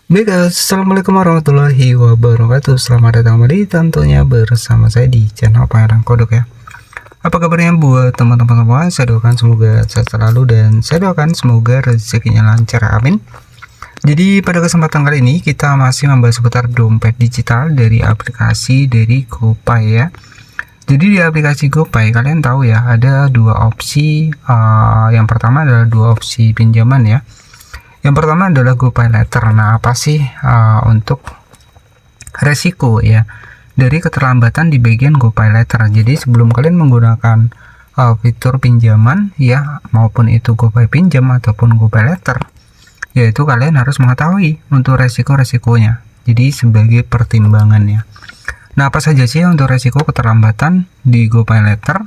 Baik, assalamualaikum warahmatullahi wabarakatuh. Selamat datang kembali tentunya bersama saya di channel Pangeran Kodok ya. Apa kabarnya buat teman-teman semua? Saya doakan semoga sehat selalu dan saya doakan semoga rezekinya lancar, amin. Jadi pada kesempatan kali ini kita masih membahas seputar dompet digital dari aplikasi dari GoPay ya. Jadi di aplikasi GoPay kalian tahu ya ada dua opsi. Yang pertama adalah dua opsi pinjaman ya. Yang pertama adalah GoPay Later. Nah, apa sih untuk resiko ya dari keterlambatan di bagian GoPay Later? Jadi sebelum kalian menggunakan fitur pinjaman ya, maupun itu GoPay pinjam ataupun GoPay Later, yaitu kalian harus mengetahui untuk resiko-resikonya. Jadi sebagai pertimbangannya. Nah, apa saja sih untuk resiko keterlambatan di GoPay Later?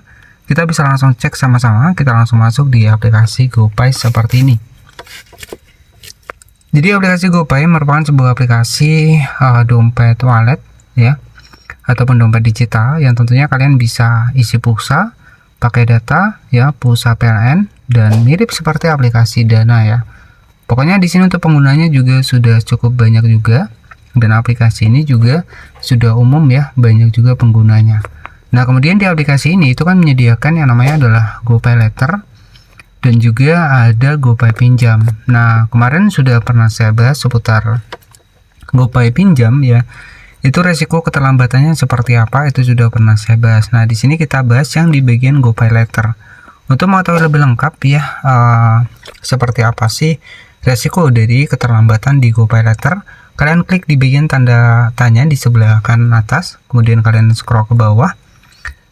Kita bisa langsung cek sama-sama. Kita langsung masuk di aplikasi GoPay seperti ini. Jadi aplikasi GoPay merupakan sebuah aplikasi dompet wallet ya, ataupun dompet digital yang tentunya kalian bisa isi pulsa, pakai data ya, pulsa PLN, dan mirip seperti aplikasi Dana ya. Pokoknya di sini untuk penggunanya juga sudah cukup banyak juga, dan aplikasi ini juga sudah umum ya, banyak juga penggunanya. Nah, kemudian di aplikasi ini itu kan menyediakan yang namanya adalah GoPay Later dan juga ada GoPay pinjam. Nah, kemarin sudah pernah saya bahas seputar GoPay pinjam ya. Itu resiko keterlambatannya seperti apa, itu sudah pernah saya bahas. Nah, di sini kita bahas yang di bagian GoPay Later. Untuk mengetahui lebih lengkap ya, seperti apa sih resiko dari keterlambatan di GoPay Later, kalian klik di bagian tanda tanya di sebelah kanan atas, kemudian kalian scroll ke bawah.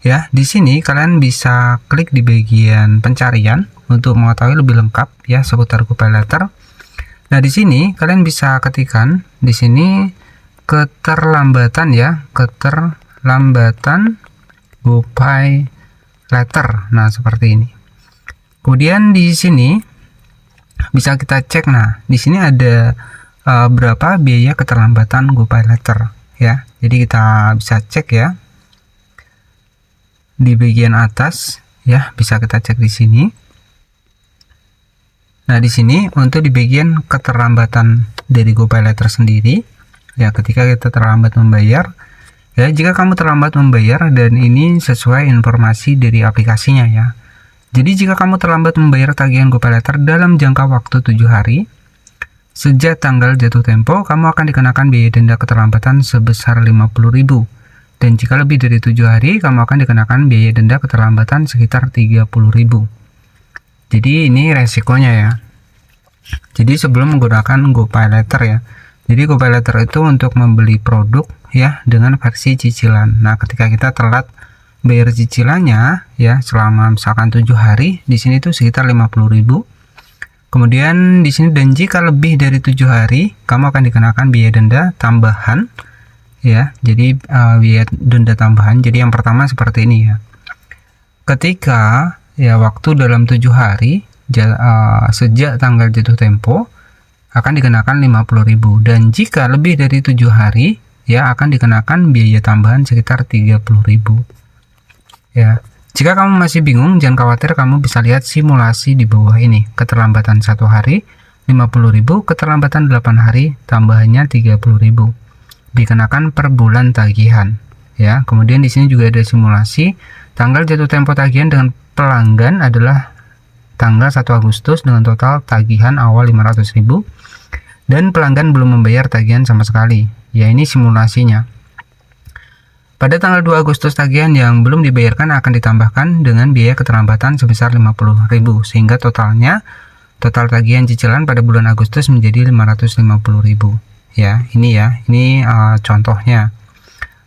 Ya, di sini kalian bisa klik di bagian pencarian untuk mengetahui lebih lengkap ya seputar GoPay Later. Nah, di sini kalian bisa ketikkan di sini keterlambatan ya, keterlambatan GoPay Later. Nah, seperti ini. Kemudian di sini bisa kita cek. Nah, di sini ada berapa biaya keterlambatan GoPay Later ya. Jadi kita bisa cek ya. Di bagian atas ya, bisa kita cek di sini. Nah, di sini untuk di bagian keterlambatan dari GoPay Later sendiri ya, ketika kita terlambat membayar ya, jika kamu terlambat membayar dan ini sesuai informasi dari aplikasinya ya. Jadi jika kamu terlambat membayar tagihan GoPay Later dalam jangka waktu 7 hari sejak tanggal jatuh tempo, kamu akan dikenakan biaya denda keterlambatan sebesar 50.000. Dan jika lebih dari 7 hari, kamu akan dikenakan biaya denda keterlambatan sekitar 30.000. Jadi ini resikonya ya. Jadi sebelum menggunakan GoPay Later ya. Jadi GoPay Later itu untuk membeli produk ya dengan versi cicilan. Nah, ketika kita telat bayar cicilannya ya selama misalkan 7 hari, di sini tuh sekitar 50.000. Kemudian di sini, dan jika lebih dari 7 hari, kamu akan dikenakan biaya denda tambahan ya. Jadi biaya denda tambahan. Jadi yang pertama seperti ini ya. Ketika ya waktu dalam 7 hari sejak tanggal jatuh tempo akan dikenakan 50.000, dan jika lebih dari 7 hari ya akan dikenakan biaya tambahan sekitar 30.000 ya. Jika kamu masih bingung, jangan khawatir, kamu bisa lihat simulasi di bawah ini. Keterlambatan 1 hari 50.000, keterlambatan 8 hari tambahannya 30.000. Dikenakan per bulan tagihan ya. Kemudian di sini juga ada simulasi tanggal jatuh tempo tagihan dengan pelanggan adalah tanggal 1 Agustus dengan total tagihan awal 500.000 dan pelanggan belum membayar tagihan sama sekali ya. Ini simulasinya. Pada tanggal 2 Agustus tagihan yang belum dibayarkan akan ditambahkan dengan biaya keterlambatan sebesar 50.000 sehingga total tagihan cicilan pada bulan Agustus menjadi 550.000 ya. Ini contohnya.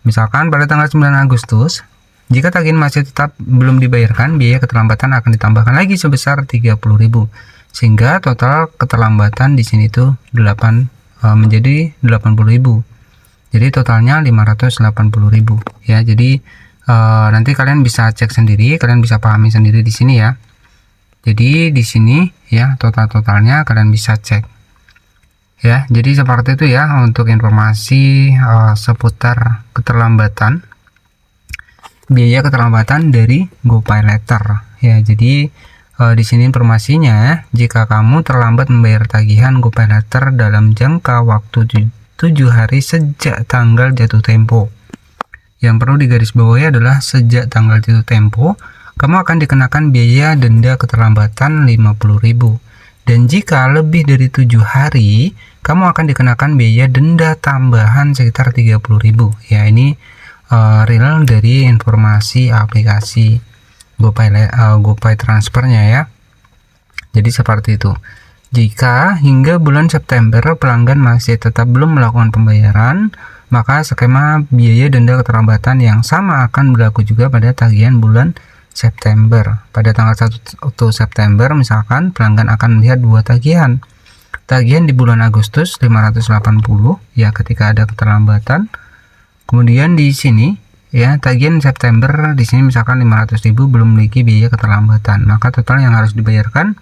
Misalkan pada tanggal 9 Agustus jika tagihan masih tetap belum dibayarkan, biaya keterlambatan akan ditambahkan lagi sebesar 30.000 sehingga total keterlambatan di sini tuh menjadi 80.000. Jadi totalnya 580.000 ya. Jadi nanti kalian bisa cek sendiri, kalian bisa pahami sendiri di sini ya. Jadi di sini ya totalnya kalian bisa cek. Ya, jadi seperti itu ya untuk informasi seputar biaya keterlambatan dari GoPay Later ya. Jadi Di sini informasinya, jika kamu terlambat membayar tagihan GoPay Later dalam jangka waktu 7 hari sejak tanggal jatuh tempo. Yang perlu digarisbawahi adalah sejak tanggal jatuh tempo, kamu akan dikenakan biaya denda keterlambatan 50.000. Dan jika lebih dari 7 hari, kamu akan dikenakan biaya denda tambahan sekitar 30.000. Ya, ini real dari informasi aplikasi GoPay transfernya ya. Jadi seperti itu. Jika hingga bulan September pelanggan masih tetap belum melakukan pembayaran, maka skema biaya denda keterlambatan yang sama akan berlaku juga pada tagihan bulan September. Pada tanggal 1 September misalkan pelanggan akan melihat 2 tagihan. Tagihan di bulan Agustus 580 ya ketika ada keterlambatan. Kemudian di sini ya tagihan September di sini misalkan 500.000 belum memiliki biaya keterlambatan. Maka total yang harus dibayarkan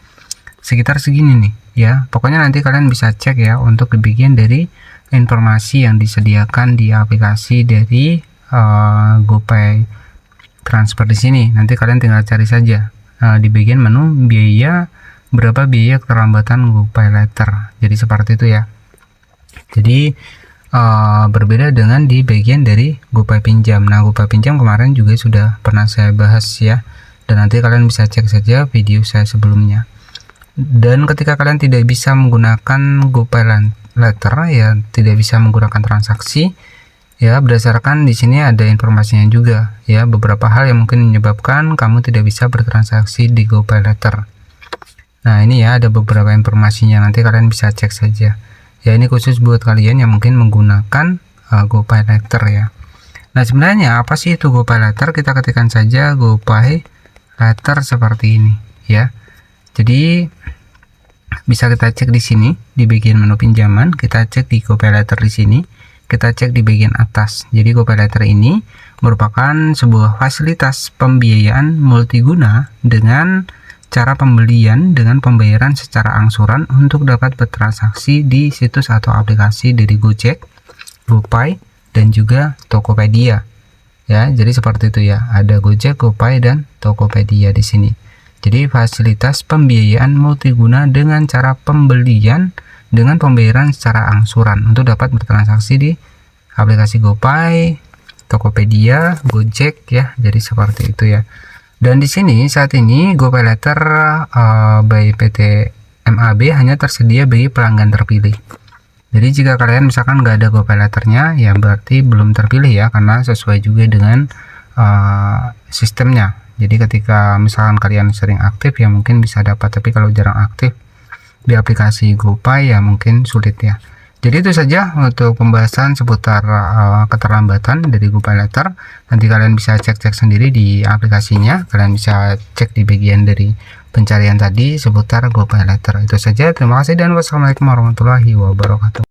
sekitar segini nih ya. Pokoknya nanti kalian bisa cek ya untuk di bagian dari informasi yang disediakan di aplikasi dari GoPay transfer di sini. Nanti kalian tinggal cari saja di bagian menu biaya, berapa biaya keterlambatan GoPay Later. Jadi seperti itu ya. Jadi berbeda dengan di bagian dari GoPay Pinjam. Nah, GoPay Pinjam kemarin juga sudah pernah saya bahas ya. Dan nanti kalian bisa cek saja video saya sebelumnya. Dan ketika kalian tidak bisa menggunakan GoPay Later ya, tidak bisa menggunakan transaksi ya, berdasarkan di sini ada informasinya juga ya, beberapa hal yang mungkin menyebabkan kamu tidak bisa bertransaksi di GoPay Later. Nah, ini ya ada beberapa informasinya, nanti kalian bisa cek saja. Ya, ini khusus buat kalian yang mungkin menggunakan GoPay Later ya. Nah, sebenarnya apa sih itu GoPay Later? Kita ketikkan saja GoPay Later seperti ini ya. Jadi bisa kita cek di sini di bagian menu pinjaman, kita cek di GoPay Later di sini. Kita cek di bagian atas. Jadi GoPay Later ini merupakan sebuah fasilitas pembiayaan multiguna dengan cara pembelian dengan pembayaran secara angsuran untuk dapat bertransaksi di situs atau aplikasi dari Gojek, GoPay, dan juga Tokopedia. Ya, jadi seperti itu ya. Ada Gojek, GoPay, dan Tokopedia di sini. Jadi fasilitas pembiayaan multiguna dengan cara pembelian dengan pembayaran secara angsuran untuk dapat bertransaksi di aplikasi GoPay, Tokopedia, Gojek ya. Jadi seperti itu ya. Dan di sini saat ini GoPay Later by PT MAB hanya tersedia bagi pelanggan terpilih. Jadi jika kalian misalkan nggak ada GoPay Laternya ya berarti belum terpilih ya, karena sesuai juga dengan sistemnya. Jadi ketika misalkan kalian sering aktif ya mungkin bisa dapat, tapi kalau jarang aktif di aplikasi GoPay ya mungkin sulit ya. Jadi itu saja untuk pembahasan seputar keterlambatan dari GoPay Later. Nanti kalian bisa cek-cek sendiri di aplikasinya. Kalian bisa cek di bagian dari pencarian tadi seputar GoPay Later. Itu saja. Terima kasih dan wassalamualaikum warahmatullahi wabarakatuh.